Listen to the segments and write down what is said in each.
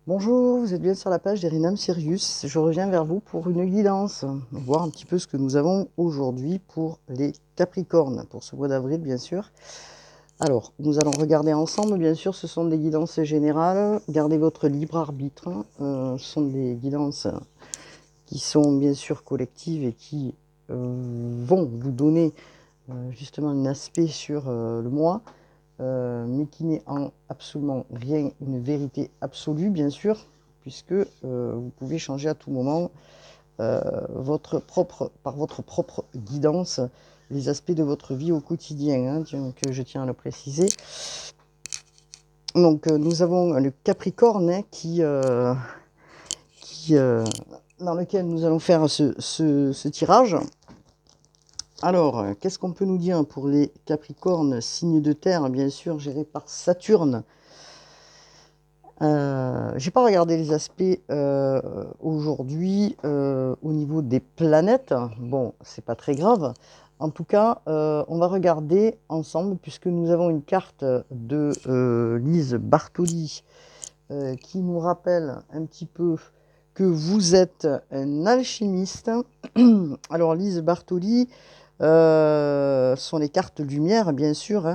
Bonjour, vous êtes bien sur la page d'Erinam Sirius. Je reviens vers vous pour une guidance, voir un petit peu ce que nous avons aujourd'hui pour les Capricornes, pour ce mois d'avril bien sûr. Alors, nous allons regarder ensemble, bien sûr, ce sont des guidances générales. Gardez votre libre arbitre. Ce sont des guidances qui sont bien sûr collectives et qui vont vous donner justement un aspect sur le mois. Mais qui n'est en absolument rien une vérité absolue, bien sûr, puisque vous pouvez changer à tout moment par votre propre guidance les aspects de votre vie au quotidien, que je tiens à le préciser. Donc nous avons le Capricorne dans lequel nous allons faire ce tirage. Alors, qu'est-ce qu'on peut nous dire pour les Capricornes, signes de terre, bien sûr, gérés par Saturne. J'ai pas regardé les aspects aujourd'hui au niveau des planètes. Bon, c'est pas très grave. En tout cas, on va regarder ensemble, puisque nous avons une carte de Lise Bartoli qui nous rappelle un petit peu que vous êtes un alchimiste. Alors, Lise Bartoli, sont les cartes lumière, bien sûr,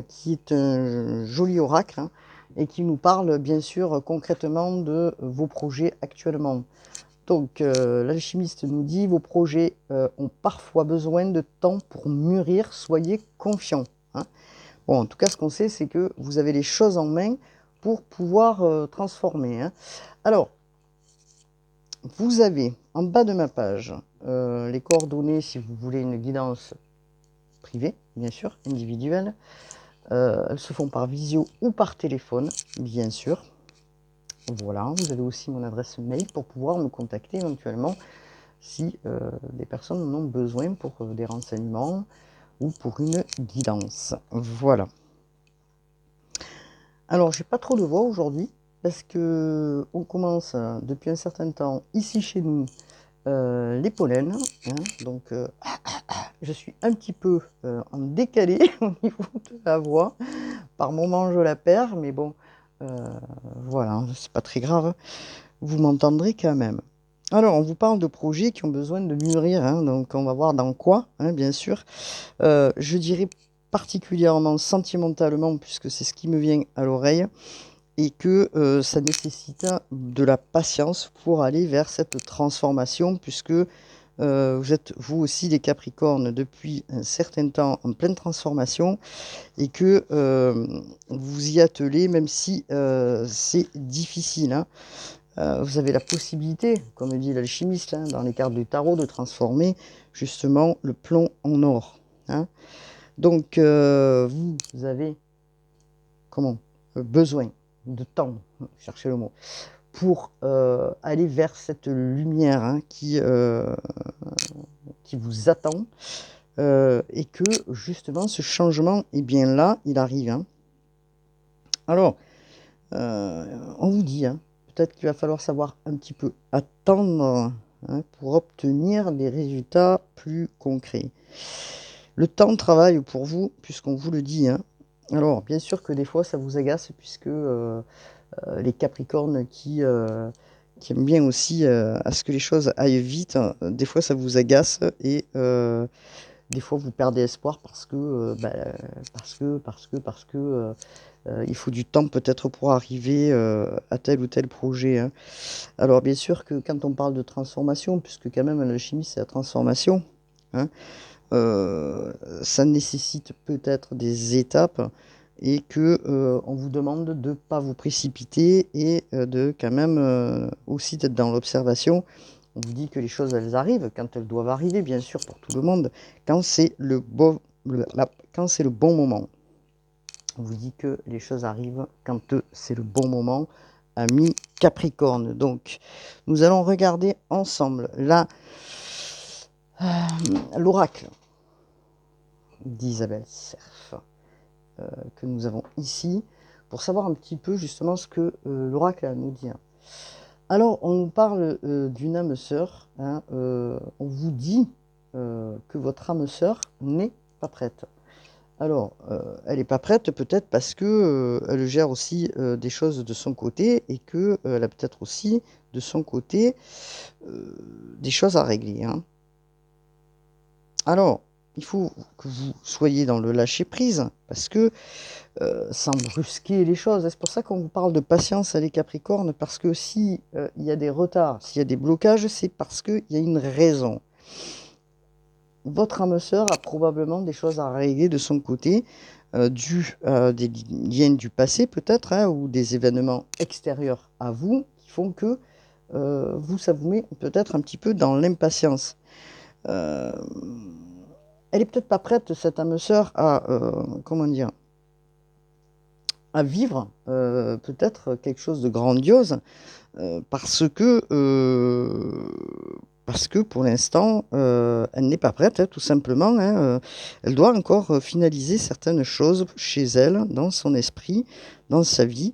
qui est un joli oracle, et qui nous parle, bien sûr, concrètement de vos projets actuellement. Donc, l'alchimiste nous dit, vos projets ont parfois besoin de temps pour mûrir, soyez confiants. Bon, en tout cas, ce qu'on sait, c'est que vous avez les choses en main pour pouvoir transformer. Alors, vous avez en bas de ma page les coordonnées si vous voulez une guidance privée, bien sûr, individuelle. Elles se font par visio ou par téléphone, bien sûr. Voilà, vous avez aussi mon adresse mail pour pouvoir me contacter éventuellement si des personnes en ont besoin pour des renseignements ou pour une guidance. Voilà. Alors, j'ai pas trop de voix aujourd'hui parce que on commence depuis un certain temps ici chez nous les pollens. Donc, je suis un petit peu en décalé au niveau de la voix. Par moments, je la perds, mais bon, voilà, c'est pas très grave. Vous m'entendrez quand même. Alors, on vous parle de projets qui ont besoin de mûrir, donc on va voir dans quoi, bien sûr. Je dirais particulièrement sentimentalement, puisque c'est ce qui me vient à l'oreille, et que ça nécessite de la patience pour aller vers cette transformation, puisque vous êtes vous aussi les Capricornes depuis un certain temps en pleine transformation, et que vous y attelez, même si c'est difficile. Vous avez la possibilité, comme dit l'alchimiste dans les cartes du tarot, de transformer justement le plomb en or. Donc vous avez besoin de temps, cherchez le mot, pour aller vers cette lumière qui vous attend, et que justement ce changement est bien là, il arrive. Alors, on vous dit, peut-être qu'il va falloir savoir un petit peu attendre pour obtenir des résultats plus concrets. Le temps travaille pour vous, puisqu'on vous le dit. Alors, bien sûr que des fois, ça vous agace, puisque les Capricornes qui aiment bien aussi à ce que les choses aillent vite, des fois, ça vous agace et des fois, vous perdez espoir parce que il faut du temps peut-être pour arriver à tel ou tel projet. Alors bien sûr que quand on parle de transformation, puisque quand même la chimie c'est la transformation, hein, ça nécessite peut-être des étapes et que on vous demande de ne pas vous précipiter et de quand même aussi d'être dans l'observation. On vous dit que les choses elles arrivent quand elles doivent arriver, bien sûr pour tout le monde, quand c'est quand c'est le bon moment. On vous dit que les choses arrivent quand c'est le bon moment, ami Capricorne. Donc, nous allons regarder ensemble l'oracle d'Isabelle Serf que nous avons ici pour savoir un petit peu justement ce que l'oracle nous dit. Alors, on nous parle d'une âme sœur. On vous dit que votre âme sœur n'est pas prête. Alors, elle n'est pas prête peut-être parce que elle gère aussi des choses de son côté et que elle a peut-être aussi de son côté des choses à régler, hein. Alors, il faut que vous soyez dans le lâcher-prise parce que sans brusquer les choses. C'est pour ça qu'on vous parle de patience à les Capricornes, parce que si il y a des retards, s'il y a des blocages, c'est parce qu'il y a une raison. Votre âme sœur a probablement des choses à régler de son côté, dû à des liens du passé peut-être, hein, ou des événements extérieurs à vous, qui font que vous, ça vous met peut-être un petit peu dans l'impatience. Euh, Elle est peut-être pas prête, cette âme sœur, à, comment dire, à vivre peut-être quelque chose de grandiose, parce que pour l'instant, elle n'est pas prête, hein, tout simplement, hein, elle doit encore finaliser certaines choses chez elle, dans son esprit, dans sa vie,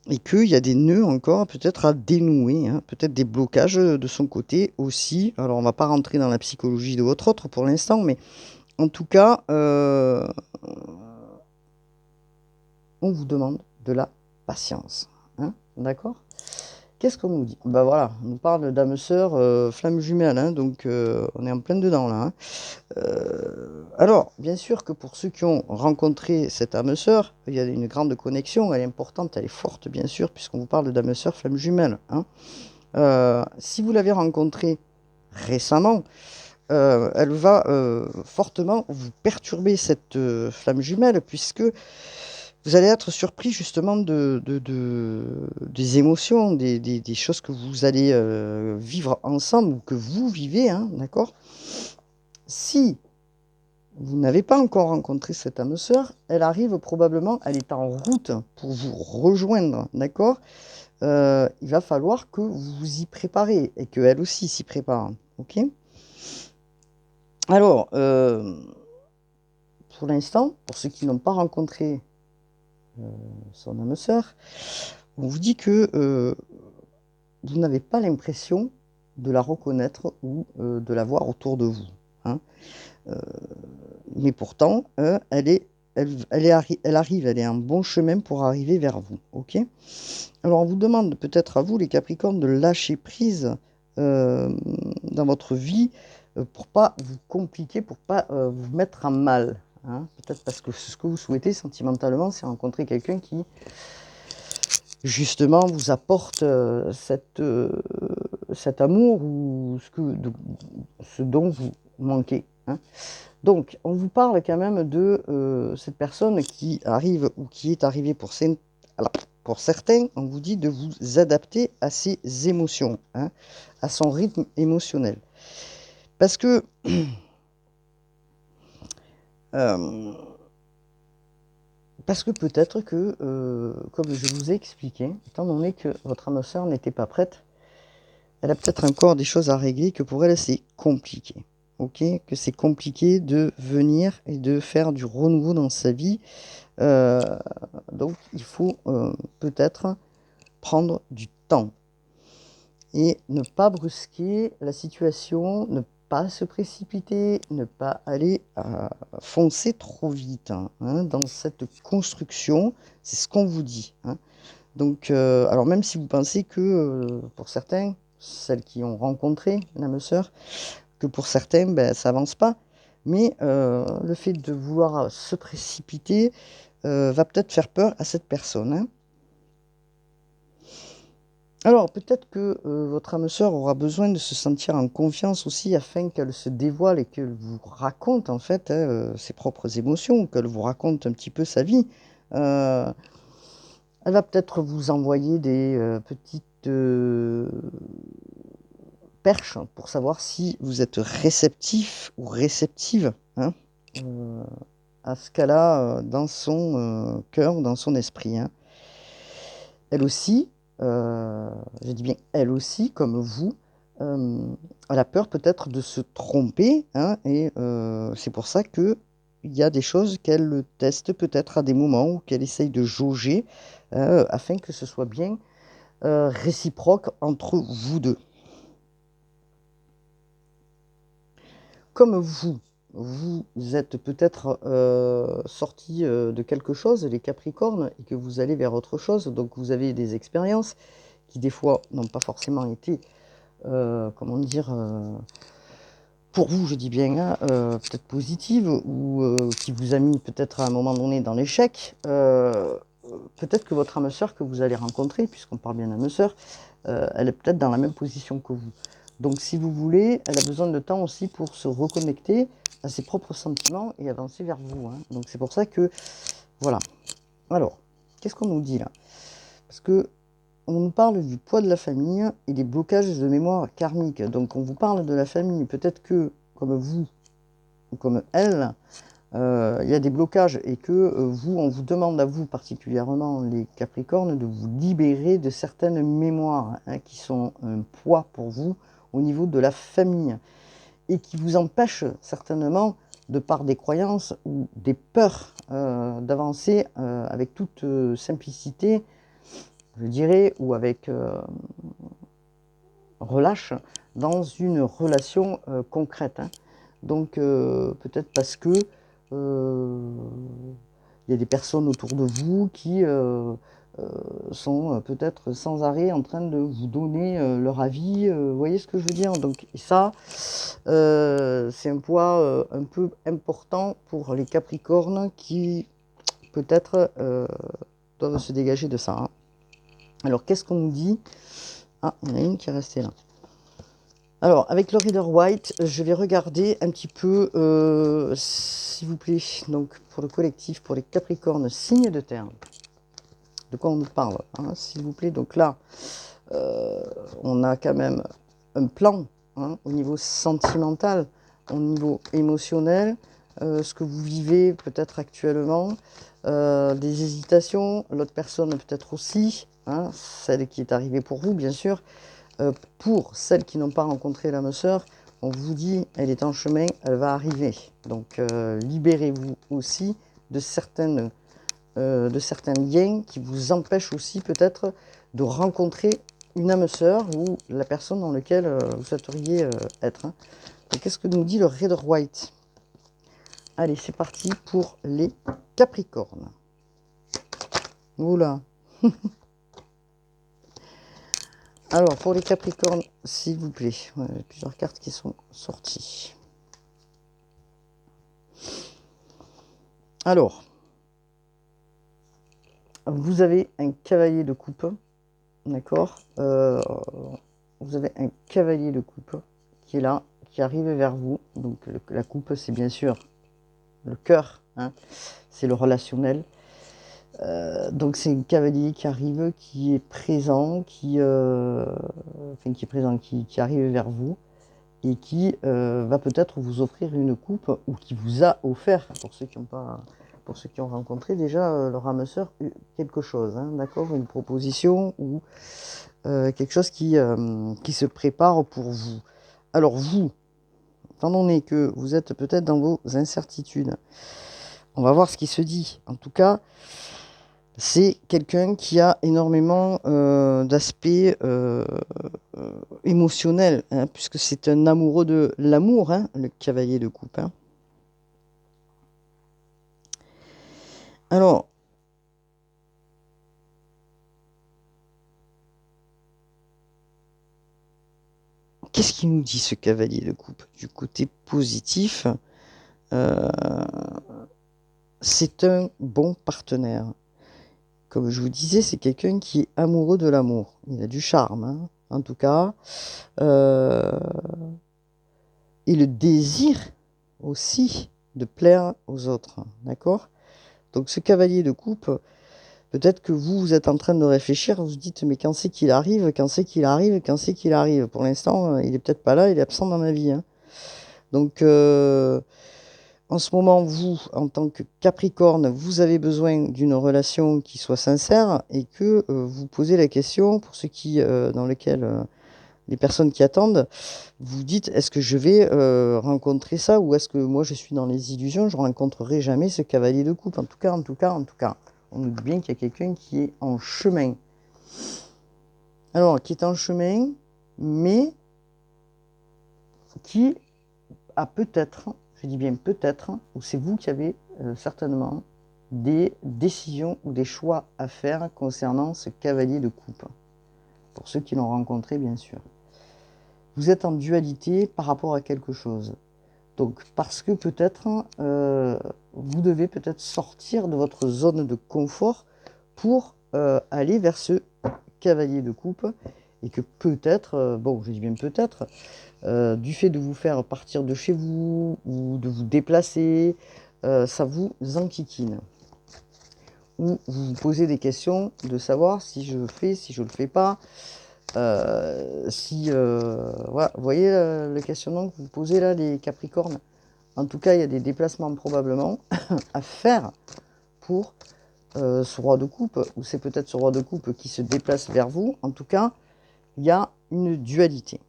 et qu'il y a des nœuds encore peut-être à dénouer, hein, peut-être des blocages de son côté aussi. Alors on ne va pas rentrer dans la psychologie de votre autre pour l'instant, mais en tout cas, on vous demande de la patience, hein, d'accord? Qu'est-ce qu'on nous dit? Bah voilà, on nous parle d'âme sœur, flamme jumelle, hein, donc on est en plein dedans là, hein. Alors, bien sûr que pour ceux qui ont rencontré cette âme sœur, il y a une grande connexion, elle est importante, elle est forte, bien sûr, puisqu'on vous parle d'âme sœur, flamme jumelle, hein. Si vous l'avez rencontrée récemment, elle va fortement vous perturber, cette flamme jumelle, puisque vous allez être surpris justement des émotions, des choses que vous allez vivre ensemble ou que vous vivez, hein, d'accord? Si vous n'avez pas encore rencontré cette âme sœur, elle arrive probablement, elle est en route pour vous rejoindre, d'accord? Il va falloir que vous vous y préparez et qu'elle aussi s'y prépare, ok? Alors, pour l'instant, pour ceux qui n'ont pas rencontré son âme sœur, on vous dit que vous n'avez pas l'impression de la reconnaître ou de la voir autour de vous, hein. Mais pourtant, elle arrive, elle est un bon chemin pour arriver vers vous, ok? Alors, on vous demande peut-être à vous, les Capricornes, de lâcher prise dans votre vie pour pas vous compliquer, pour pas vous mettre en mal, hein. Peut-être parce que ce que vous souhaitez sentimentalement, c'est rencontrer quelqu'un qui justement vous apporte cet amour ou ce dont vous manquez, hein. Donc, on vous parle quand même de cette personne qui arrive ou qui est arrivée alors, pour certains, on vous dit de vous adapter à ses émotions, hein, à son rythme émotionnel. Parce que euh, peut-être que, comme je vous ai expliqué, étant donné que votre âme sœur n'était pas prête, elle a peut-être encore des choses à régler, que pour elle, c'est compliqué. Ok, que c'est compliqué de venir et de faire du renouveau dans sa vie. Euh, donc, il faut peut-être prendre du temps et ne pas brusquer la situation, ne pas se précipiter, ne pas aller foncer trop vite, hein, dans cette construction. C'est ce qu'on vous dit, hein. Donc, alors même si vous pensez que pour certains, celles qui ont rencontré l'âme sœur, que pour certains, ben, ça avance pas. Mais le fait de vouloir se précipiter va peut-être faire peur à cette personne, hein. Alors, peut-être que votre âme sœur aura besoin de se sentir en confiance aussi afin qu'elle se dévoile et qu'elle vous raconte en fait, hein, ses propres émotions, qu'elle vous raconte un petit peu sa vie. Euh, Elle va peut-être vous envoyer des petites perches pour savoir si vous êtes réceptif ou réceptive, hein, euh, à ce qu'elle a dans son cœur, dans son esprit, hein. Elle aussi, je dis bien elle aussi, comme vous, elle a peur peut-être de se tromper, hein, et c'est pour ça que il y a des choses qu'elle teste peut-être à des moments ou qu'elle essaye de jauger afin que ce soit bien réciproque entre vous deux. Comme vous, vous êtes peut-être sorti de quelque chose, les Capricornes, et que vous allez vers autre chose. Donc vous avez des expériences qui des fois n'ont pas forcément été, comment dire, pour vous, je dis bien, hein, peut-être positive, ou qui vous a mis peut-être à un moment donné dans l'échec. Peut-être que votre âme sœur que vous allez rencontrer, puisqu'on parle bien d'âme sœur, elle est peut-être dans la même position que vous. Donc si vous voulez, elle a besoin de temps aussi pour se reconnecter à ses propres sentiments et avancer vers vous. Hein. Donc c'est pour ça que, voilà. Alors, qu'est-ce qu'on nous dit là? Parce que on nous parle du poids de la famille et des blocages de mémoire karmique. Donc on vous parle de la famille. Peut-être que, comme vous, ou comme elle, il y a des blocages et que vous, on vous demande à vous, particulièrement les Capricornes, de vous libérer de certaines mémoires hein, qui sont un poids pour vous au niveau de la famille et qui vous empêchent certainement, de par des croyances ou des peurs, d'avancer avec toute simplicité, je dirais, ou avec relâche dans une relation concrète. Hein. Donc peut-être parce que il y a des personnes autour de vous qui sont peut-être sans arrêt en train de vous donner leur avis. Vous voyez ce que je veux dire? Donc ça, c'est un poids un peu important pour les Capricornes qui peut-être doivent se dégager de ça. Hein. Alors qu'est-ce qu'on nous dit? Ah, il y en a une qui est restée là. Alors, avec le Rider White, je vais regarder un petit peu, s'il vous plaît, donc pour le collectif, pour les Capricornes, signes de terre. De quoi on nous parle, hein, s'il vous plaît. Donc là, on a quand même un plan hein, au niveau sentimental, au niveau émotionnel, ce que vous vivez peut-être actuellement, des hésitations, l'autre personne peut-être aussi, hein, celle qui est arrivée pour vous, bien sûr. Pour celles qui n'ont pas rencontré l'âme sœur, on vous dit, elle est en chemin, elle va arriver. Donc, libérez-vous aussi de certains liens qui vous empêchent aussi peut-être de rencontrer une âme sœur ou la personne dans laquelle vous souhaiteriez être. Hein. Qu'est-ce que nous dit le Rider White? Allez, c'est parti pour les Capricornes. Oula. Alors, pour les Capricornes, s'il vous plaît, il y a plusieurs cartes qui sont sorties. Alors, vous avez un cavalier de coupe, d'accord vous avez un cavalier de coupe qui est là, qui arrive vers vous. Donc, la coupe, c'est bien sûr le cœur, hein, c'est le relationnel. Donc c'est un cavalier qui arrive, qui est présent, enfin, qui est présent, qui arrive vers vous et qui va peut-être vous offrir une coupe ou qui vous a offert, pour ceux qui n'ont pas, pour ceux qui ont rencontré déjà leur âme sœur, quelque chose, hein, d'accord, une proposition ou quelque chose qui se prépare pour vous. Alors vous, étant donné que vous êtes peut-être dans vos incertitudes, on va voir ce qui se dit. En tout cas, c'est quelqu'un qui a énormément d'aspects émotionnels, hein, puisque c'est un amoureux de l'amour, hein, le cavalier de coupe. Hein. Alors, qu'est-ce qu'il nous dit ce cavalier de coupe? Du côté positif, c'est un bon partenaire. Comme je vous disais, c'est quelqu'un qui est amoureux de l'amour. Il a du charme, hein, en tout cas. Et le désir aussi de plaire aux autres, d'accord? Donc ce cavalier de coupe, peut-être que vous êtes en train de réfléchir, vous vous dites, mais quand c'est qu'il arrive, quand c'est qu'il arrive, quand c'est qu'il arrive? Pour l'instant, il est peut-être pas là, il est absent dans ma vie. Hein. Donc en ce moment, vous, en tant que Capricorne, vous avez besoin d'une relation qui soit sincère et que vous posez la question, pour ceux qui, dans lesquels les personnes qui attendent, vous dites, est-ce que je vais rencontrer ça ou est-ce que moi je suis dans les illusions, je ne rencontrerai jamais ce cavalier de coupe. En tout cas, on nous dit bien qu'il y a quelqu'un qui est en chemin. Alors, qui est en chemin, mais qui a peut-être, je dis bien peut-être, ou c'est vous qui avez certainement des décisions ou des choix à faire concernant ce cavalier de coupe. Pour ceux qui l'ont rencontré, bien sûr. Vous êtes en dualité par rapport à quelque chose. Donc, parce que peut-être, vous devez peut-être sortir de votre zone de confort pour aller vers ce cavalier de coupe. Et que peut-être, bon, je dis bien peut-être, du fait de vous faire partir de chez vous ou de vous déplacer, ça vous enquiquine. Ou vous vous posez des questions de savoir si je le fais, si je ne le fais pas. Voilà, vous voyez le questionnement que vous posez là, les Capricornes. En tout cas, il y a des déplacements probablement à faire pour ce roi de coupe, ou c'est peut-être ce roi de coupe qui se déplace vers vous. En tout cas, il y a une dualité.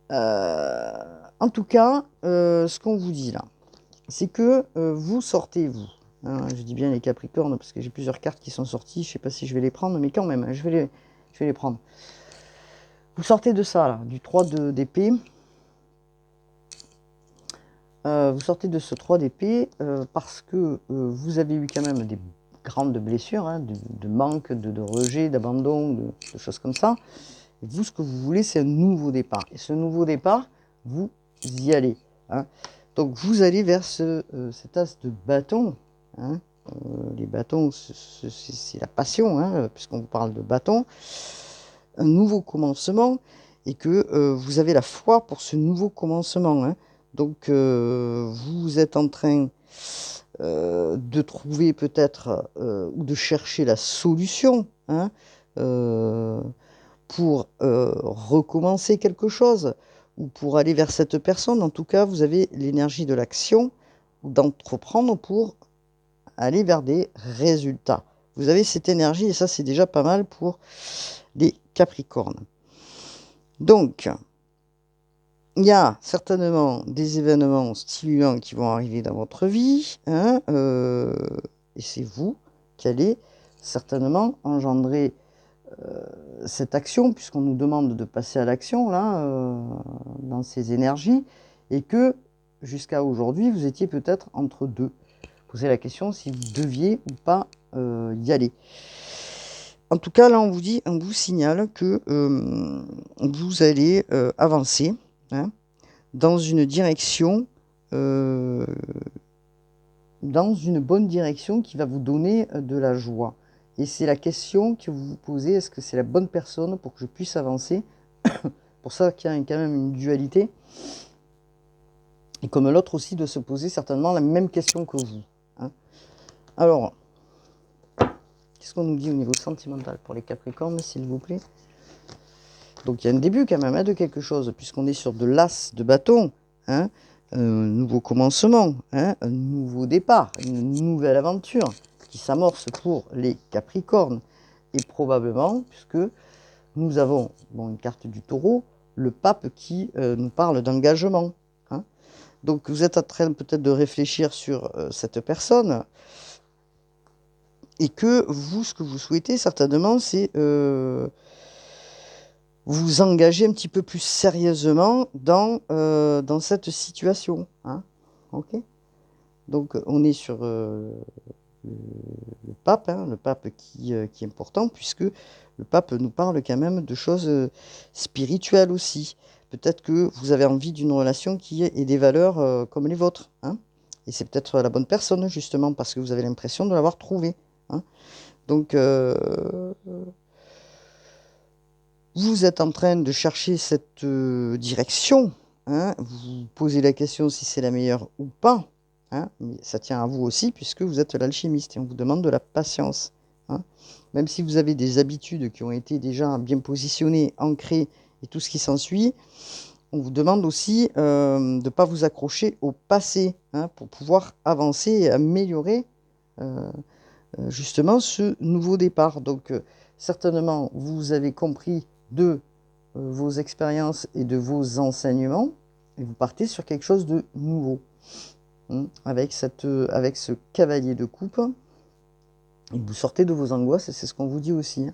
En tout cas, ce qu'on vous dit là, c'est que vous sortez, vous. Hein, je dis bien les Capricornes, parce que j'ai plusieurs cartes qui sont sorties. Je ne sais pas si je vais les prendre, mais quand même, hein, je vais les prendre. Vous sortez de ça, là, du 3 d'épée. Vous sortez de ce 3 d'épée parce que vous avez eu quand même des grandes blessures, hein, de manque, de rejet, d'abandon, de choses comme ça. Et vous, ce que vous voulez, c'est un nouveau départ. Et ce nouveau départ, vous y allez. Hein. Donc, vous allez vers cet as de bâton. Hein. Les bâtons, c'est la passion, hein, puisqu'on vous parle de bâton. Un nouveau commencement et que vous avez la foi pour ce nouveau commencement. Hein. Donc, vous êtes en train de trouver peut-être ou de chercher la solution hein, pour recommencer quelque chose ou pour aller vers cette personne. En tout cas, vous avez l'énergie de l'action ou d'entreprendre pour aller vers des résultats. Vous avez cette énergie et ça, c'est déjà pas mal pour les Capricornes. Donc, il y a certainement des événements stimulants qui vont arriver dans votre vie, hein, et c'est vous qui allez certainement engendrer cette action, puisqu'on nous demande de passer à l'action, là, dans ces énergies, et que jusqu'à aujourd'hui, vous étiez peut-être entre deux. Posez la question si vous deviez ou pas y aller. En tout cas, là, on vous signale que vous allez avancer hein, dans une direction, dans une bonne direction qui va vous donner de la joie. Et c'est la question que vous vous posez, est-ce que c'est la bonne personne pour que je puisse avancer? Pour ça qu'il y a quand même une dualité. Et comme l'autre aussi de se poser certainement la même question que vous. Hein. Alors, qu'est-ce qu'on nous dit au niveau sentimental pour les Capricornes, s'il vous plaît? Donc il y a un début quand même hein, de quelque chose, puisqu'on est sur de l'as de bâton, hein, un nouveau commencement, hein, un nouveau départ, une nouvelle aventure qui s'amorce pour les Capricornes. Et probablement, puisque nous avons bon, une carte du taureau, le pape qui nous parle d'engagement. Hein. Donc vous êtes en train peut-être de réfléchir sur cette personne, et que vous, ce que vous souhaitez certainement, c'est vous engager un petit peu plus sérieusement dans cette situation. Hein. Okay. Donc on est sur le pape, hein, le pape qui est important, puisque le pape nous parle quand même de choses spirituelles aussi. Peut-être que vous avez envie d'une relation qui ait des valeurs comme les vôtres. Hein. Et c'est peut-être la bonne personne, justement, parce que vous avez l'impression de l'avoir trouvée. Hein. Donc, vous êtes en train de chercher cette direction. Hein. Vous posez la question si c'est la meilleure ou pas. Hein, mais ça tient à vous aussi, puisque vous êtes l'alchimiste et on vous demande de la patience. Hein. Même si vous avez des habitudes qui ont été déjà bien positionnées, ancrées et tout ce qui s'ensuit, on vous demande aussi de ne pas vous accrocher au passé hein, pour pouvoir avancer et améliorer justement ce nouveau départ. Donc certainement, vous avez compris de vos expériences et de vos enseignements et vous partez sur quelque chose de nouveau. Avec ce cavalier de coupe, et vous sortez de vos angoisses, et c'est ce qu'on vous dit aussi.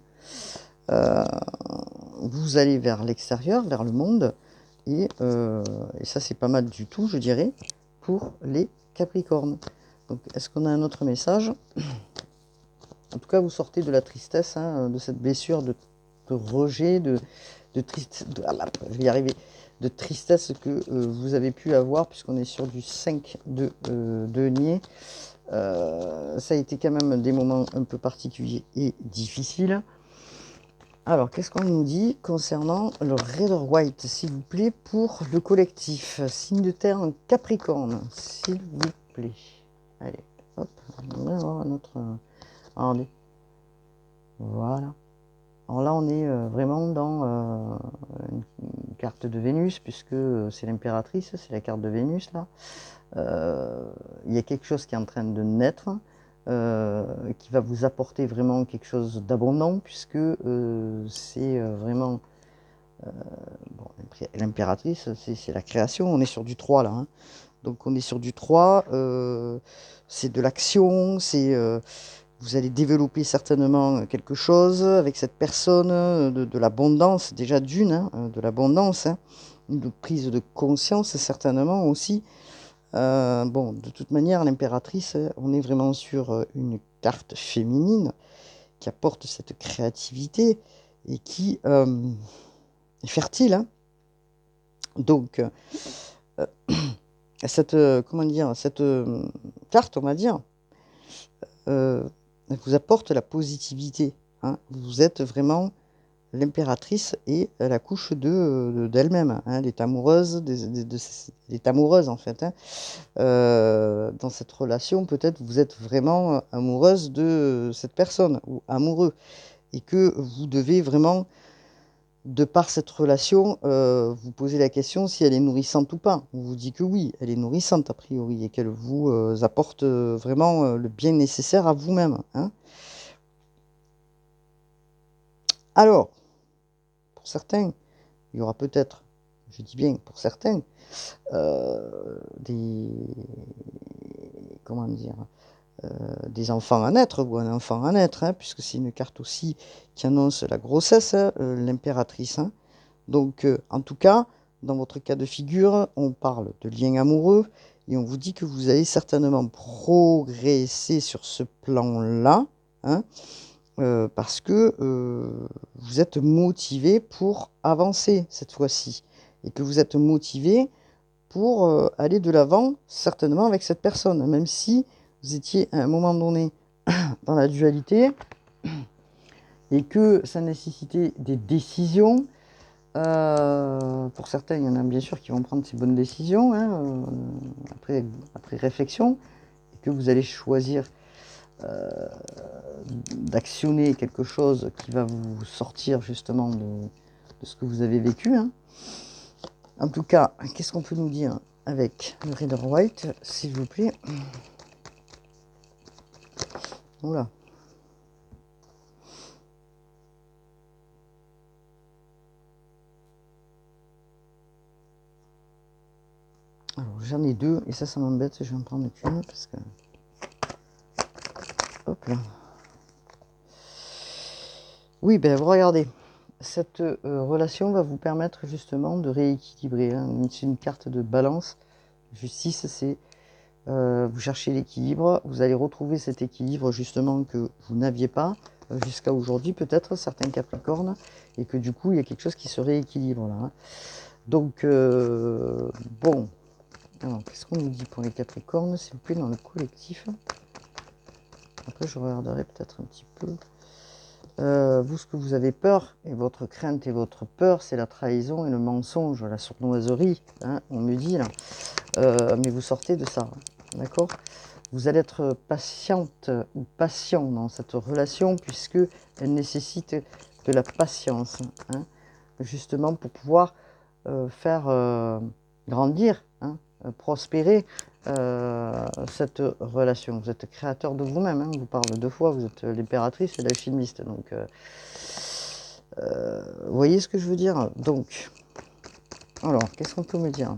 Vous allez vers l'extérieur, vers le monde, Et ça, c'est pas mal du tout, je dirais, pour les Capricornes. Donc, est-ce qu'on a un autre message? En tout cas, vous sortez de la tristesse, hein, de cette blessure de rejet, je vais y arriver, de tristesse que vous avez pu avoir, puisqu'on est sur du 5 de denier. Ça a été quand même des moments un peu particuliers et difficiles. Alors, qu'est-ce qu'on nous dit concernant le Rider White, s'il vous plaît, pour le collectif? Signe de terre en Capricorne, s'il vous plaît. Allez, hop, on va avoir notre... Regardez. Voilà. Alors là, on est vraiment dans une carte de Vénus, puisque c'est l'impératrice, c'est la carte de Vénus, là. Il y a quelque chose qui est en train de naître, qui va vous apporter vraiment quelque chose d'abondant, puisque c'est vraiment... bon, l'impératrice, c'est la création, on est sur du 3, là. Hein. Donc on est sur du 3, c'est de l'action, c'est... vous allez développer certainement quelque chose avec cette personne, de l'abondance, déjà d'une, hein, de l'abondance, hein, une prise de conscience certainement aussi. Bon, de toute manière, l'impératrice, on est vraiment sur une carte féminine qui apporte cette créativité et qui est fertile. Hein. Donc, cette, comment dire, cette carte, on va dire, vous apporte la positivité. Hein. Vous êtes vraiment l'impératrice et la couche d'elle-même. Hein. Elle est amoureuse, elle est amoureuse en fait. Hein. Dans cette relation, peut-être vous êtes vraiment amoureuse de cette personne ou amoureux et que vous devez vraiment, de par cette relation, vous poser la question si elle est nourrissante ou pas. On vous dit que oui, elle est nourrissante a priori et qu'elle vous apporte vraiment le bien nécessaire à vous-même. Hein. Alors, pour certains, il y aura peut-être, je dis bien pour certains, comment dire, des enfants à naître ou un enfant à naître, hein, puisque c'est une carte aussi qui annonce la grossesse, l'impératrice. Hein. Donc, en tout cas, dans votre cas de figure, on parle de lien amoureux et on vous dit que vous allez certainement progresser sur ce plan-là. Hein, parce que vous êtes motivé pour avancer cette fois-ci et que vous êtes motivé pour aller de l'avant certainement avec cette personne, même si vous étiez à un moment donné dans la dualité et que ça nécessitait des décisions. Pour certains, il y en a bien sûr qui vont prendre ces bonnes décisions hein, après réflexion et que vous allez choisir d'actionner quelque chose qui va vous sortir justement de ce que vous avez vécu. Hein. En tout cas, qu'est-ce qu'on peut nous dire avec le Rider White, s'il vous plaît? Voilà. Alors, j'en ai deux, et ça m'embête, je vais en prendre qu'une, parce que... Hop là. Oui, ben regardez, cette relation va vous permettre justement de rééquilibrer. Hein. C'est une carte de balance. Justice, c'est vous cherchez l'équilibre, vous allez retrouver cet équilibre justement que vous n'aviez pas jusqu'à aujourd'hui, peut-être certains Capricornes, et que du coup il y a quelque chose qui se rééquilibre là. Hein. Donc, bon, alors qu'est-ce qu'on nous dit pour les Capricornes, s'il vous plaît, dans le collectif? Après, je regarderai peut-être un petit peu. Vous, ce que vous avez peur, et votre crainte et votre peur, c'est la trahison et le mensonge, la sournoiserie, hein, on me dit là. Mais vous sortez de ça, d'accord? Vous allez être patiente ou patient dans cette relation, puisque elle nécessite de la patience, hein, justement pour pouvoir faire grandir, hein, prospérer cette relation. Vous êtes créateur de vous-même, hein, on vous parle deux fois, vous êtes l'impératrice et l'alchimiste. Donc, vous voyez ce que je veux dire? Donc, alors, qu'est-ce qu'on peut me dire?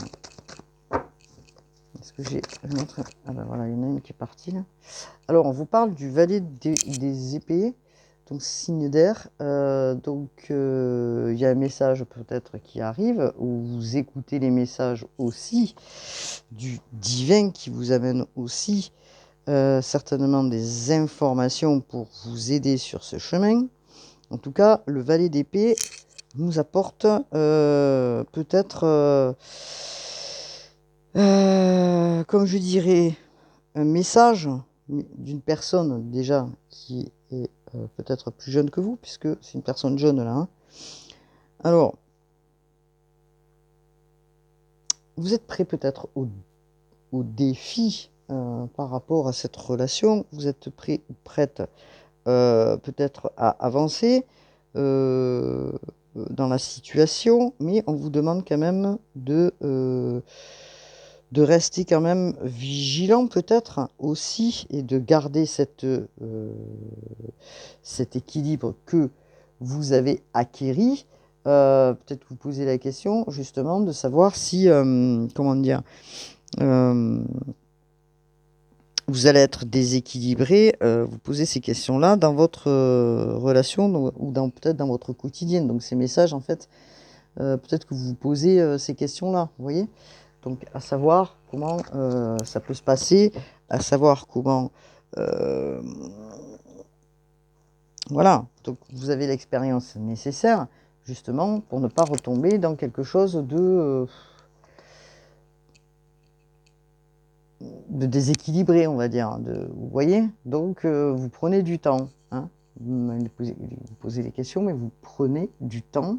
Est-ce que j'ai une autre? Ah ben voilà, il y en a une qui est partie là. Alors, on vous parle du valet des épées. donc signe d'air. Donc il y a un message peut-être qui arrive, ou vous écoutez les messages aussi du divin qui vous amène aussi certainement des informations pour vous aider sur ce chemin. En tout cas, le valet d'épée nous apporte peut-être, comme je dirais, un message d'une personne déjà qui est peut-être plus jeune que vous, puisque c'est une personne jeune là. Hein. Alors, vous êtes prêt peut-être au défi par rapport à cette relation. Vous êtes prêt ou prête peut-être à avancer dans la situation, mais on vous demande quand même de rester quand même vigilant peut-être aussi et de garder cet équilibre que vous avez acquéri. Peut-être vous poser la question justement de savoir si, comment dire, vous allez être déséquilibré, vous posez ces questions-là dans votre relation ou peut-être dans votre quotidien. Donc ces messages, en fait, peut-être que vous vous posez ces questions-là, vous voyez. Donc à savoir comment ça peut se passer, à savoir comment... voilà, donc vous avez l'expérience nécessaire, justement, pour ne pas retomber dans quelque chose de déséquilibré, on va dire. Vous voyez. Donc, vous prenez du temps. Hein. Vous posez les questions, mais vous prenez du temps.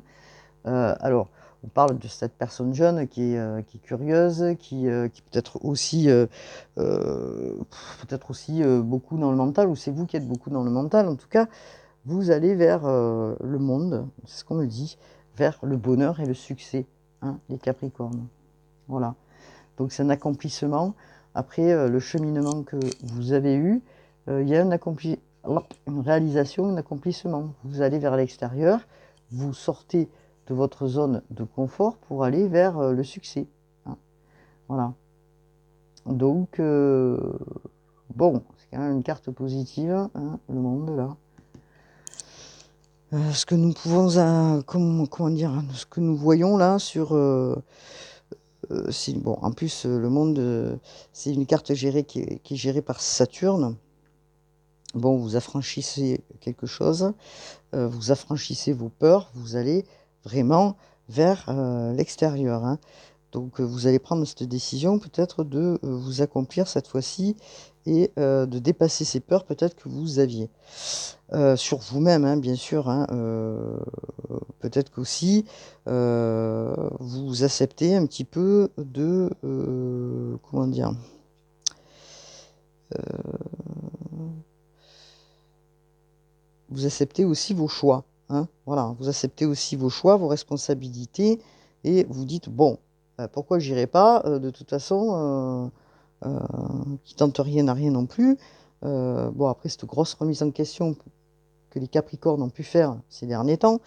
Alors, on parle de cette personne jeune qui est curieuse, qui peut-être aussi, beaucoup dans le mental, ou c'est vous qui êtes beaucoup dans le mental. En tout cas, vous allez vers le monde, c'est ce qu'on me dit, vers le bonheur et le succès, hein, les Capricornes. Voilà. Donc c'est un accomplissement. Après le cheminement que vous avez eu, il y a une réalisation, un accomplissement. Vous allez vers l'extérieur, vous sortez de votre zone de confort pour aller vers le succès. Hein. Voilà. Donc, bon, c'est quand même une carte positive, hein, le monde là. Ce que nous pouvons, comment dire, ce que nous voyons là sur... bon, en plus, le monde, c'est une carte gérée qui est gérée par Saturne. Bon, vous affranchissez quelque chose, vous affranchissez vos peurs, vous allez vraiment vers l'extérieur. Hein. Donc, vous allez prendre cette décision peut-être de vous accomplir cette fois-ci et de dépasser ces peurs peut-être que vous aviez. Sur vous-même, hein, bien sûr. Hein, peut-être qu'aussi, vous acceptez un petit peu de... comment dire vous acceptez aussi vos choix. Hein, voilà, vous acceptez aussi vos choix, vos responsabilités, et vous dites, bon, pourquoi j'irai pas de toute façon, qui tente rien n'a rien non plus. Bon, après, cette grosse remise en question que les Capricornes ont pu faire ces derniers temps,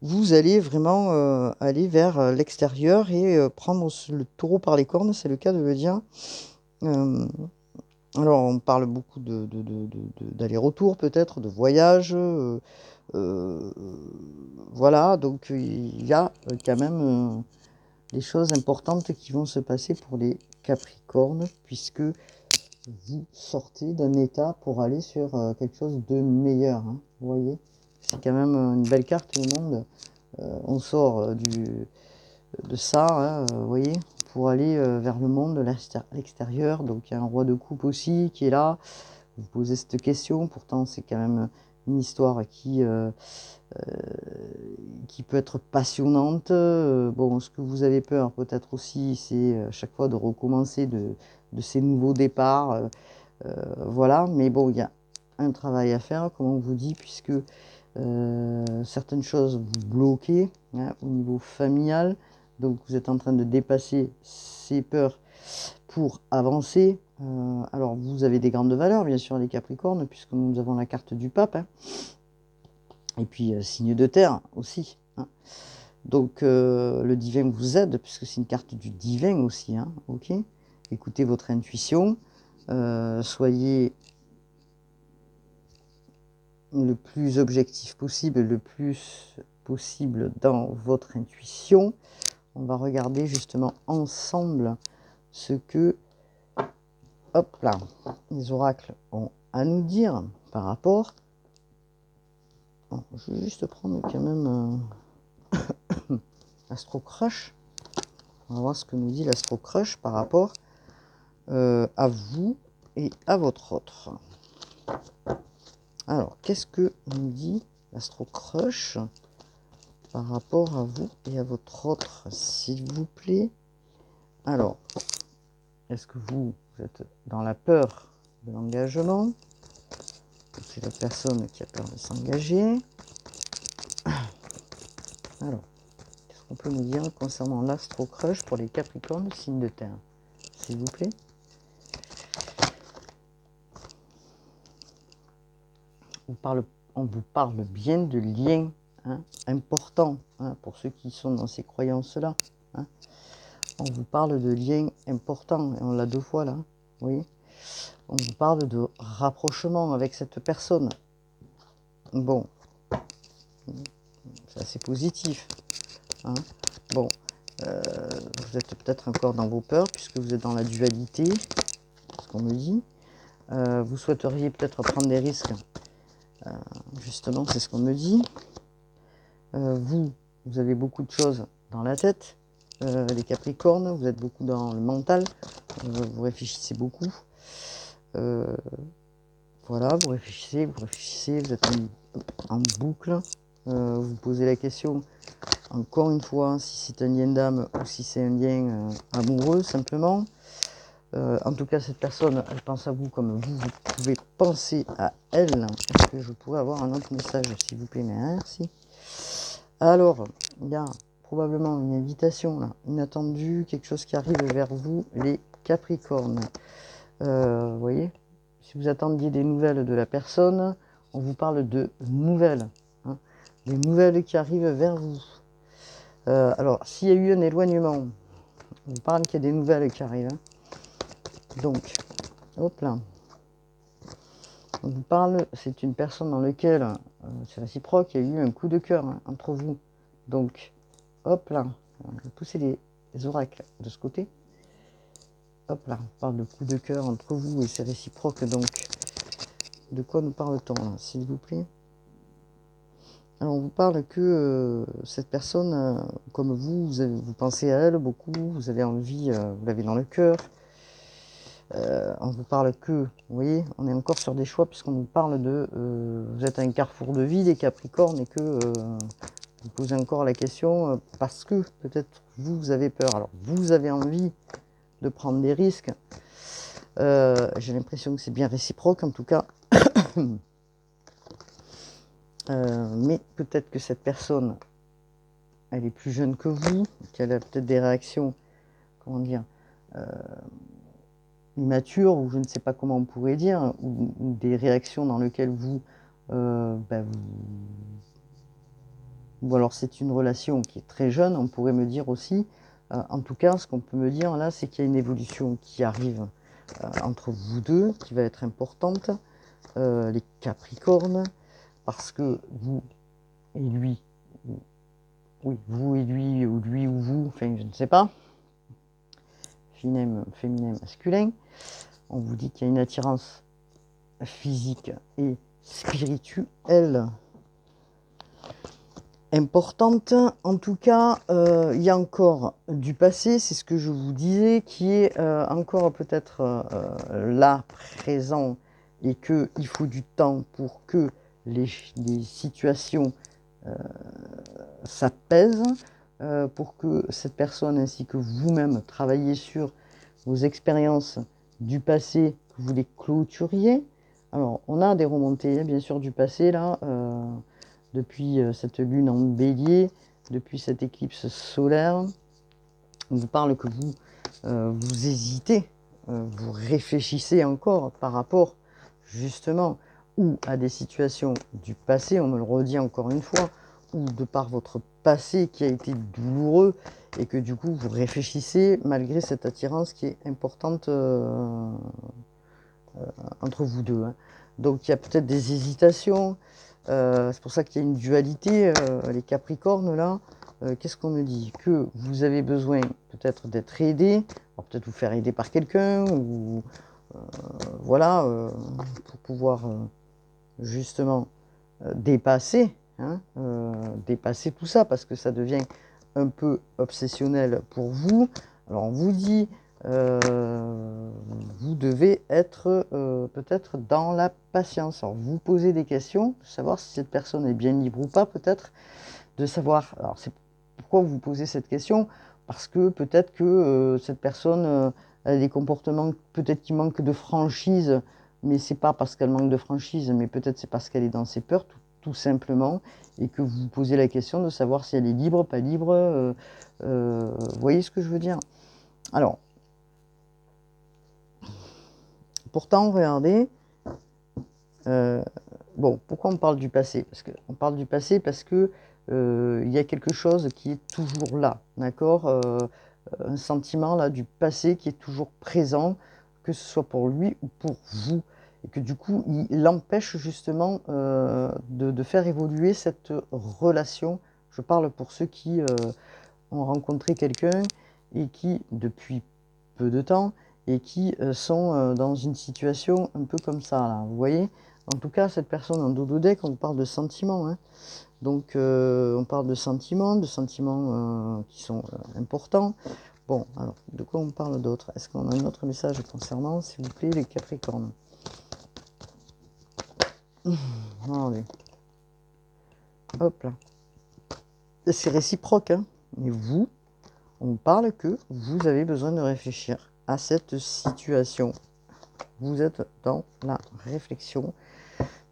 vous allez vraiment aller vers l'extérieur et prendre le taureau par les cornes, c'est le cas de le dire. Alors, on parle beaucoup d'aller-retour, peut-être, de voyage. Voilà, donc il y a quand même des choses importantes qui vont se passer pour les Capricornes, puisque vous sortez d'un état pour aller sur quelque chose de meilleur. Hein, vous voyez, c'est quand même une belle carte, le monde. On sort de ça, hein, vous voyez, pour aller vers le monde, l'extérieur. Donc il y a un roi de coupe aussi qui est là. Vous posez cette question, pourtant c'est quand même une histoire qui peut être passionnante. Bon, ce que vous avez peur peut-être aussi, c'est à chaque fois de recommencer de ces nouveaux départs. Voilà, mais bon, il y a un travail à faire, comme on vous dit, puisque certaines choses vous bloquez hein, au niveau familial. Donc vous êtes en train de dépasser ces peurs pour avancer. Alors vous avez des grandes valeurs, bien sûr, les Capricornes, puisque nous avons la carte du pape. Hein. Et puis signe de terre aussi. Hein. Donc le divin vous aide, puisque c'est une carte du divin aussi. Hein, ok. Écoutez votre intuition. Soyez le plus objectif possible, le plus possible dans votre intuition. On va regarder justement ensemble ce que, hop là, les oracles ont à nous dire par rapport. Bon, je vais juste prendre quand même Astro Crush. On va voir ce que nous dit l'Astro Crush par rapport à vous et à votre autre. Alors, qu'est-ce que nous dit l'Astro Crush par rapport à vous et à votre autre, s'il vous plaît? Alors, est-ce que vous êtes dans la peur de l'engagement? C'est la personne qui a peur de s'engager. Alors, qu'est-ce qu'on peut nous dire concernant l'Astro Crush pour les Capricornes, signe de terre, s'il vous plaît? On vous parle bien de liens importants pour ceux qui sont dans ces croyances-là. On vous parle de liens importants, et on l'a 2 fois là, vous voyez. On vous parle de rapprochement avec cette personne. Bon, c'est assez positif. Bon, vous êtes peut-être encore dans vos peurs, puisque vous êtes dans la dualité, c'est ce qu'on me dit. Vous souhaiteriez peut-être prendre des risques. Justement, c'est ce qu'on me dit. Vous avez beaucoup de choses dans la tête. Les Capricornes, vous êtes beaucoup dans le mental. Vous réfléchissez beaucoup. Voilà, vous réfléchissez, vous êtes en boucle. Vous posez la question, encore une fois, si c'est un lien d'âme ou si c'est un lien amoureux, simplement. En tout cas, cette personne, elle pense à vous comme vous pouvez penser à elle. Est-ce que je pourrais avoir un autre message, s'il vous plaît? Merci. Alors, il y a probablement une invitation, là, inattendue, quelque chose qui arrive vers vous, les Capricornes. Vous voyez, si vous attendiez des nouvelles de la personne, on vous parle de nouvelles. Des nouvelles qui arrivent vers vous. Alors, s'il y a eu un éloignement, on vous parle qu'il y a des nouvelles qui arrivent. Donc, hop là. On vous parle, c'est une personne dans laquelle, c'est réciproque, il y a eu un coup de cœur entre vous. Donc, hop là, je vais pousser les oracles de ce côté. Hop là, on parle de coup de cœur entre vous et c'est réciproque. Donc, de quoi nous parle-t-on là, s'il vous plaît? Alors, on vous parle que cette personne, comme vous pensez à elle beaucoup, vous avez envie, vous l'avez dans le cœur. On vous parle que, vous voyez, on est encore sur des choix puisqu'on vous parle de, vous êtes à un carrefour de vie, les Capricornes, et que vous posez encore la question parce que peut-être vous avez peur. Alors, vous avez envie de prendre des risques. J'ai l'impression que c'est bien réciproque en tout cas. Mais peut-être que cette personne, elle est plus jeune que vous, qu'elle a peut-être des réactions, comment dire, immatures, ou je ne sais pas comment on pourrait dire, ou des réactions dans lesquelles vous, ou alors c'est une relation qui est très jeune, on pourrait me dire aussi. En tout cas, ce qu'on peut me dire là, c'est qu'il y a une évolution qui arrive entre vous deux, qui va être importante, les Capricornes, parce que vous et lui, oui, vous et lui, ou lui ou vous, enfin je ne sais pas, féminin, masculin, on vous dit qu'il y a une attirance physique et spirituelle importante. En tout cas, il y a encore du passé, c'est ce que je vous disais, qui est encore peut-être là, présent, et qu'il faut du temps pour que les situations s'apaisent, pour que cette personne ainsi que vous-même travaillez sur vos expériences du passé, que vous les clôturiez. Alors, on a des remontées, bien sûr, du passé, là, depuis cette lune en bélier, depuis cette éclipse solaire. On vous parle que vous, vous hésitez, vous réfléchissez encore par rapport, justement, ou à des situations du passé, on me le redit encore une fois, ou de par votre passé qui a été douloureux, et que du coup, vous réfléchissez malgré cette attirance qui est importante entre vous deux. Donc, il y a peut-être des hésitations, C'est pour ça qu'il y a une dualité, les Capricornes, là. Qu'est-ce qu'on me dit? Que vous avez besoin peut-être d'être aidé, peut-être vous faire aider par quelqu'un, ou voilà, pour pouvoir justement dépasser, hein, dépasser tout ça, parce que ça devient un peu obsessionnel pour vous. Alors on vous dit, vous devez être peut-être dans la patience. Alors vous posez des questions, savoir si cette personne est bien libre ou pas, peut-être, de savoir. Alors c'est pourquoi vous posez cette question, parce que peut-être que cette personne a des comportements, peut-être qui manquent de franchise, mais c'est pas parce qu'elle manque de franchise, mais peut-être c'est parce qu'elle est dans ses peurs, tout simplement, et que vous posez la question de savoir si elle est libre, pas libre. Vous voyez ce que je veux dire? Alors, pourtant, regardez, bon, pourquoi on parle du passé? On parle du passé parce que il y a quelque chose qui est toujours là, d'accord? Un sentiment là du passé qui est toujours présent, que ce soit pour lui ou pour vous, et que du coup, il empêche justement de faire évoluer cette relation. Je parle pour ceux qui ont rencontré quelqu'un et qui, depuis peu de temps, et qui sont dans une situation un peu comme ça, là, vous voyez? En tout cas, cette personne en dodo deck, on parle de sentiments, hein. Donc, on parle de sentiments qui sont importants. Bon, alors, de quoi on parle d'autre? Est-ce qu'on a un autre message concernant, s'il vous plaît, les Capricornes? Allez. Hop là. C'est réciproque, hein. Mais vous, on parle que vous avez besoin de réfléchir à cette situation. Vous êtes dans la réflexion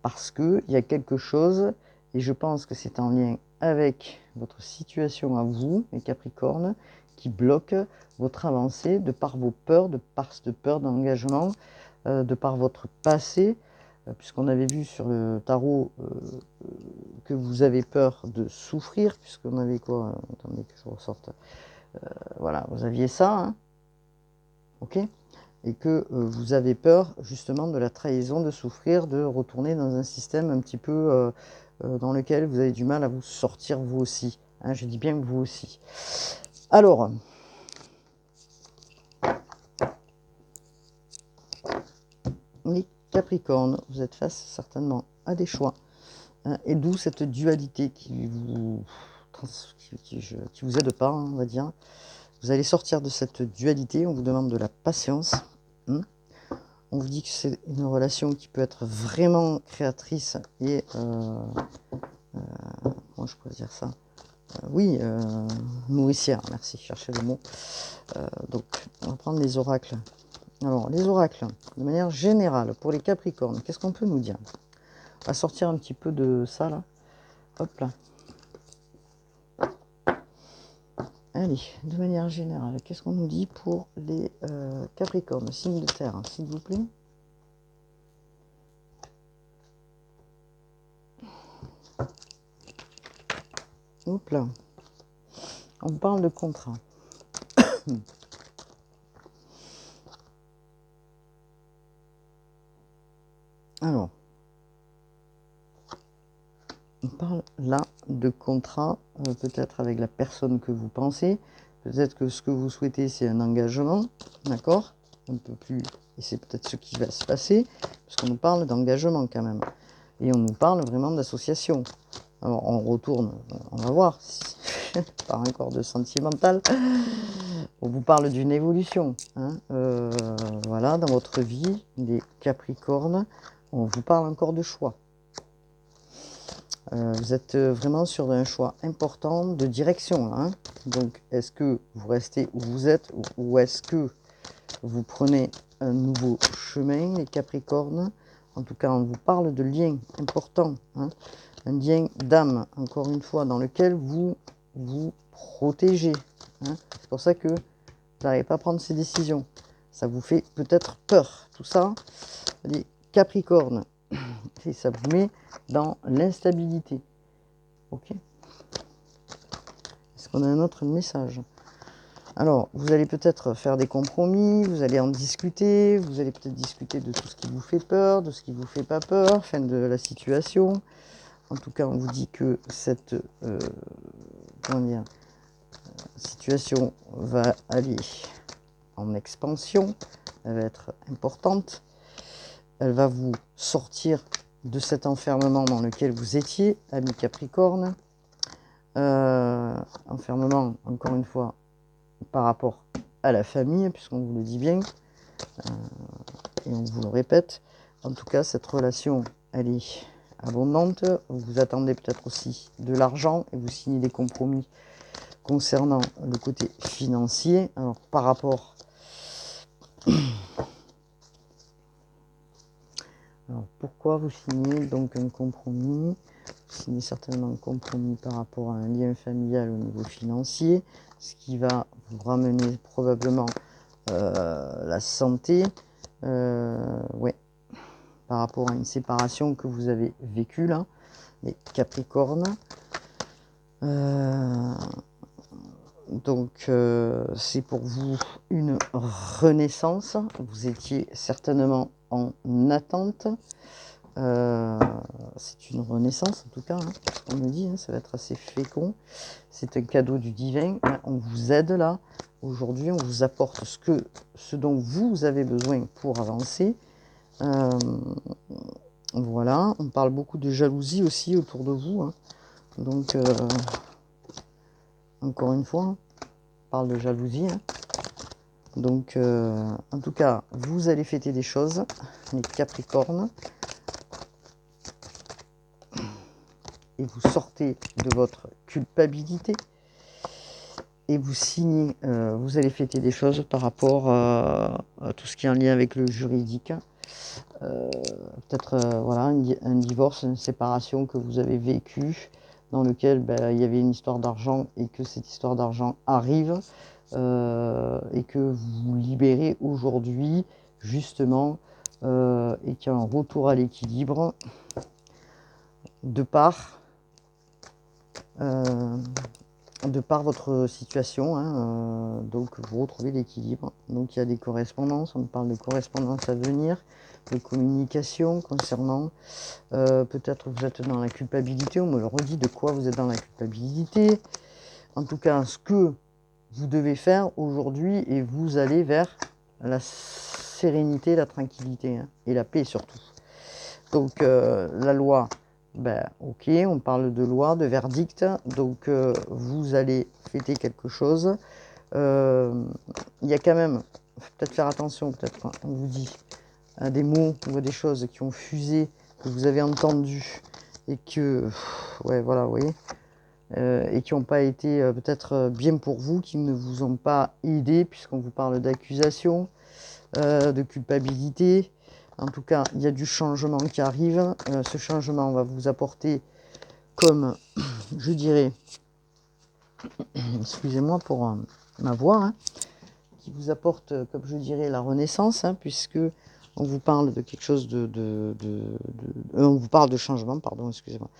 parce qu'il y a quelque chose, et je pense que c'est en lien avec votre situation à vous, les Capricornes, qui bloque votre avancée de par vos peurs, de par cette peur d'engagement, de par votre passé, puisqu'on avait vu sur le tarot que vous avez peur de souffrir, puisqu'on avait quoi? Attendez que je ressorte. Voilà, vous aviez ça, hein, ok? Et que vous avez peur justement de la trahison, de souffrir, de retourner dans un système un petit peu dans lequel vous avez du mal à vous sortir vous aussi. Hein, je dis bien vous aussi. Alors, les Capricornes, vous êtes face certainement à des choix. Hein, et d'où cette dualité qui vous aide pas, hein, on va dire. Vous allez sortir de cette dualité, on vous demande de la patience. Hein. On vous dit que c'est une relation qui peut être vraiment créatrice et, comment je pourrais dire ça? Oui, nourricière, merci, chercher le mot. Donc, on va prendre les oracles. Alors, les oracles, de manière générale, pour les Capricornes, qu'est-ce qu'on peut nous dire? On va sortir un petit peu de ça, là. Hop là. Allez, de manière générale, qu'est-ce qu'on nous dit pour les Capricornes, signe de terre, hein, s'il vous plaît? Hop là. On parle de contrat. Alors, on parle là de contrat, peut-être avec la personne que vous pensez. Peut-être que ce que vous souhaitez, c'est un engagement, d'accord? Un peu plus, et c'est peut-être ce qui va se passer, parce qu'on nous parle d'engagement quand même. Et on nous parle vraiment d'association. Alors, on retourne, on va voir, par un corps de sentimental. On vous parle d'une évolution. Hein, voilà, dans votre vie, les Capricornes, on vous parle encore de choix. Vous êtes vraiment sur un choix important de direction. Hein. Donc, est-ce que vous restez où vous êtes ou est-ce que vous prenez un nouveau chemin, les Capricornes? En tout cas, on vous parle de liens importants. Hein. Un lien d'âme, encore une fois, dans lequel vous vous protégez. Hein. C'est pour ça que vous n'arrivez pas à prendre ces décisions. Ça vous fait peut-être peur. Tout ça, les Capricornes. Et ça vous met dans l'instabilité. Ok. Est-ce qu'on a un autre message? Alors, vous allez peut-être faire des compromis, vous allez en discuter, vous allez peut-être discuter de tout ce qui vous fait peur, de ce qui vous fait pas peur, fin de la situation. En tout cas, on vous dit que cette comment dire, situation va aller en expansion, elle va être importante, elle va vous sortir de cet enfermement dans lequel vous étiez, ami Capricorne. Enfermement, encore une fois, par rapport à la famille, puisqu'on vous le dit bien, et on vous le répète. En tout cas, cette relation, elle est abondante. Vous attendez peut-être aussi de l'argent et vous signez des compromis concernant le côté financier. Alors, par rapport... Alors, pourquoi vous signez donc un compromis? Vous signez certainement un compromis par rapport à un lien familial au niveau financier, ce qui va vous ramener probablement la santé. Ouais, par rapport à une séparation que vous avez vécue là, les Capricornes. Donc c'est pour vous une renaissance. Vous étiez certainement en attente. C'est une renaissance en tout cas, hein, on me dit, hein, ça va être assez fécond. C'est un cadeau du divin. On vous aide là. Aujourd'hui, on vous apporte ce dont vous avez besoin pour avancer. Voilà, on parle beaucoup de jalousie aussi autour de vous. Hein. Donc, encore une fois, on parle de jalousie. Hein. Donc, en tout cas, vous allez fêter des choses, les Capricornes. Et vous sortez de votre culpabilité. Et vous signez, vous allez fêter des choses par rapport à tout ce qui est en lien avec le juridique. Peut-être voilà, un divorce, une séparation que vous avez vécu, dans lequel il y avait une histoire d'argent et que cette histoire d'argent arrive et que vous vous libérez aujourd'hui justement et qu'il y a un retour à l'équilibre de par votre situation, hein, donc vous retrouvez l'équilibre. Donc il y a des correspondances, on parle de correspondances à venir, de communication concernant, peut-être vous êtes dans la culpabilité, on me le redit de quoi vous êtes dans la culpabilité. En tout cas, ce que vous devez faire aujourd'hui, et vous allez vers la sérénité, la tranquillité, hein, et la paix surtout. Donc la loi, ok, on parle de loi, de verdict, donc vous allez fêter quelque chose. Il y a quand même, peut-être faire attention, peut-être, hein, on vous dit, à des mots ou à des choses qui ont fusé, que vous avez entendu, et que, ouais, voilà, vous voyez, et qui n'ont pas été peut-être bien pour vous, qui ne vous ont pas aidé, puisqu'on vous parle d'accusation, de culpabilité. En tout cas, il y a du changement qui arrive. Ce changement va vous apporter comme, je dirais, excusez-moi pour ma voix, hein, qui vous apporte, comme je dirais, la renaissance, hein, puisque on vous parle de quelque chose on vous parle de changement, pardon, excusez-moi.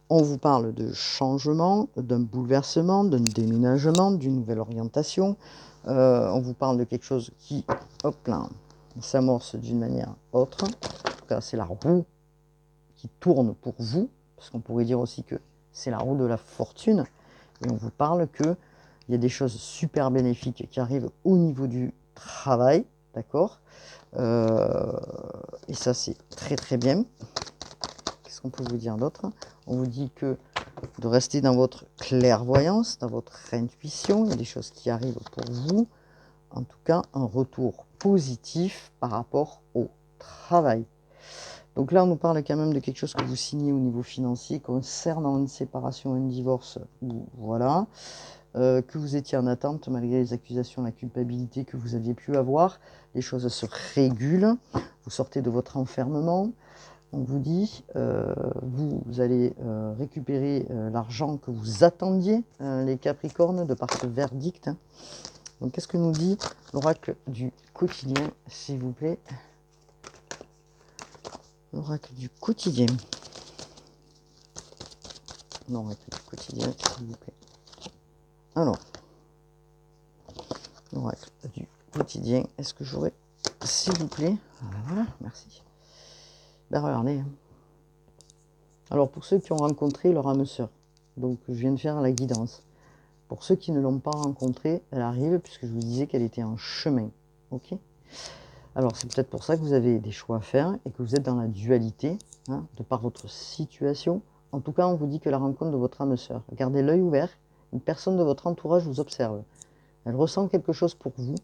On vous parle de changement, d'un bouleversement, d'un déménagement, d'une nouvelle orientation. On vous parle de quelque chose qui, hop là, s'amorce d'une manière autre. En tout cas, c'est la roue qui tourne pour vous, parce qu'on pourrait dire aussi que c'est la roue de la fortune. Et on vous parle qu'il y a des choses super bénéfiques qui arrivent au niveau du travail, d'accord, et ça, c'est très très bien. Qu'est-ce qu'on peut vous dire d'autre? On vous dit que de rester dans votre clairvoyance, dans votre intuition. Il y a des choses qui arrivent pour vous. En tout cas, un retour positif par rapport au travail. Donc là, on nous parle quand même de quelque chose que vous signez au niveau financier concernant une séparation, un divorce. Voilà. Que vous étiez en attente malgré les accusations, la culpabilité que vous aviez pu avoir. Les choses se régulent. Vous sortez de votre enfermement. On vous dit, vous allez récupérer l'argent que vous attendiez, les Capricornes, de par ce verdict. Donc, qu'est-ce que nous dit l'oracle du quotidien, s'il vous plaît? L'oracle du quotidien. L'oracle du quotidien, s'il vous plaît. Alors, l'oracle du quotidien, est-ce que j'aurais, s'il vous plaît? Voilà, merci. Ben regardez. Alors, pour ceux qui ont rencontré leur âme sœur, donc je viens de faire la guidance. Pour ceux qui ne l'ont pas rencontrée, elle arrive, puisque je vous disais qu'elle était en chemin. Ok? Alors, c'est peut-être pour ça que vous avez des choix à faire et que vous êtes dans la dualité, hein, de par votre situation. En tout cas, on vous dit que la rencontre de votre âme sœur. Gardez l'œil ouvert. Une personne de votre entourage vous observe. Elle ressent quelque chose pour vous.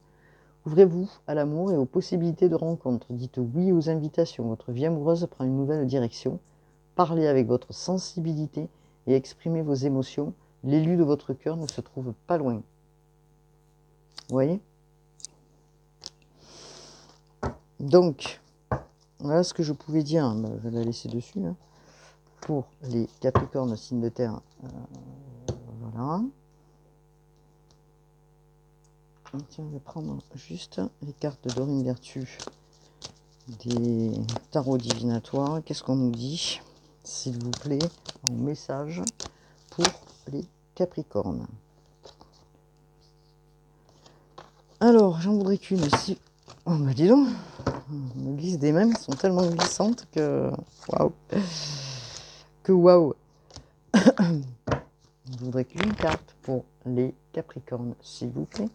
Ouvrez-vous à l'amour et aux possibilités de rencontre. Dites oui aux invitations. Votre vie amoureuse prend une nouvelle direction. Parlez avec votre sensibilité et exprimez vos émotions. L'élu de votre cœur ne se trouve pas loin. Vous voyez? Donc, voilà ce que je pouvais dire. Je vais la laisser dessus. Hein. Pour les Capricornes, signe de terre. Voilà. Tiens, je vais prendre juste les cartes de Dorine Vertu des tarots divinatoires. Qu'est-ce qu'on nous dit, s'il vous plaît, en message pour les Capricornes? Alors, j'en voudrais qu'une. Si... Oh, bah dis donc, on me glisse des mains, elles sont tellement glissantes que... Waouh. Que waouh. Je voudrais qu'une carte pour les Capricornes, s'il vous plaît.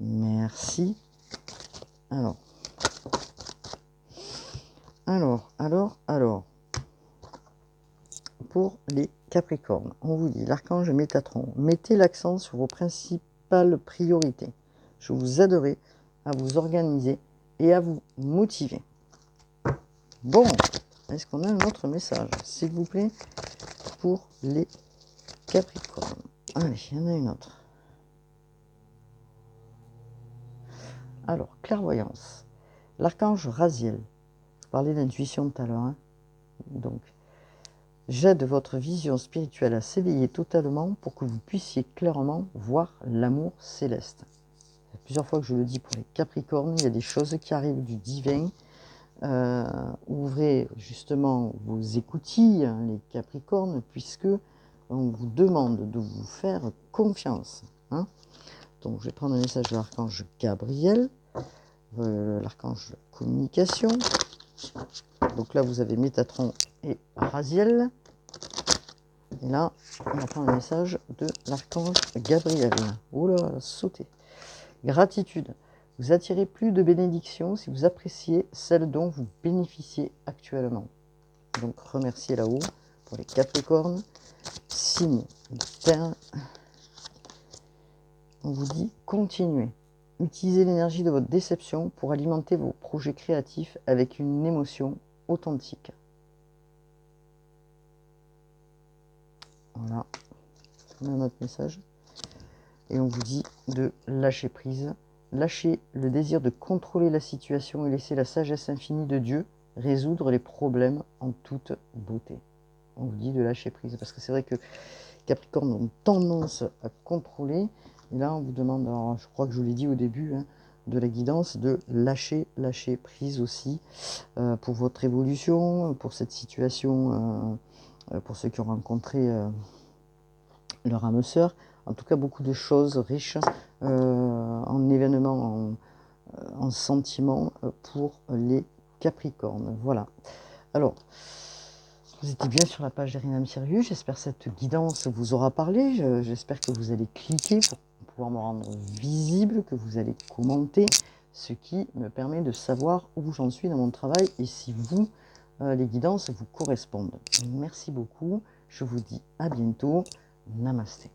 Merci. Alors. Pour les Capricornes, on vous dit, l'archange Métatron, mettez l'accent sur vos principales priorités. Je vous aiderai à vous organiser et à vous motiver. Bon, est-ce qu'on a un autre message, s'il vous plaît, pour les Capricornes? Allez, il y en a une autre. Alors, clairvoyance. L'archange Raziel. Je parlais d'intuition tout à l'heure. Hein. Donc, j'aide votre vision spirituelle à s'éveiller totalement pour que vous puissiez clairement voir l'amour céleste. Il y a plusieurs fois que je le dis pour les Capricornes, il y a des choses qui arrivent du divin. Ouvrez justement vos écoutilles, hein, les Capricornes, puisque on vous demande de vous faire confiance. Hein. Donc je vais prendre un message de l'archange Gabriel, l'archange communication. Donc là vous avez Métatron et Raziel. Et là, on va prendre un message de l'archange Gabriel. Oh là, sauté. Gratitude. Vous attirez plus de bénédictions si vous appréciez celles dont vous bénéficiez actuellement. Donc, remerciez là-haut pour les Capricornes. Signe de terre. On vous dit continuez. Utilisez l'énergie de votre déception pour alimenter vos projets créatifs avec une émotion authentique. Voilà, on a notre message. Et on vous dit de lâcher prise. Lâchez le désir de contrôler la situation et laisser la sagesse infinie de Dieu résoudre les problèmes en toute beauté. On vous dit de lâcher prise. Parce que c'est vrai que Capricorne ont tendance à contrôler. Et là, on vous demande, alors, je crois que je vous l'ai dit au début, hein, de la guidance, de lâcher prise aussi pour votre évolution, pour cette situation, pour ceux qui ont rencontré leur âme sœur. En tout cas, beaucoup de choses riches en événements, en sentiments pour les Capricornes. Voilà. Alors, vous étiez bien sur la page d'Erinam Sirius. J'espère que cette guidance vous aura parlé. J'espère que vous allez cliquer pour pouvoir me rendre visible, que vous allez commenter, ce qui me permet de savoir où j'en suis dans mon travail et si vous, les guidances vous correspondent. Merci beaucoup. Je vous dis à bientôt. Namasté.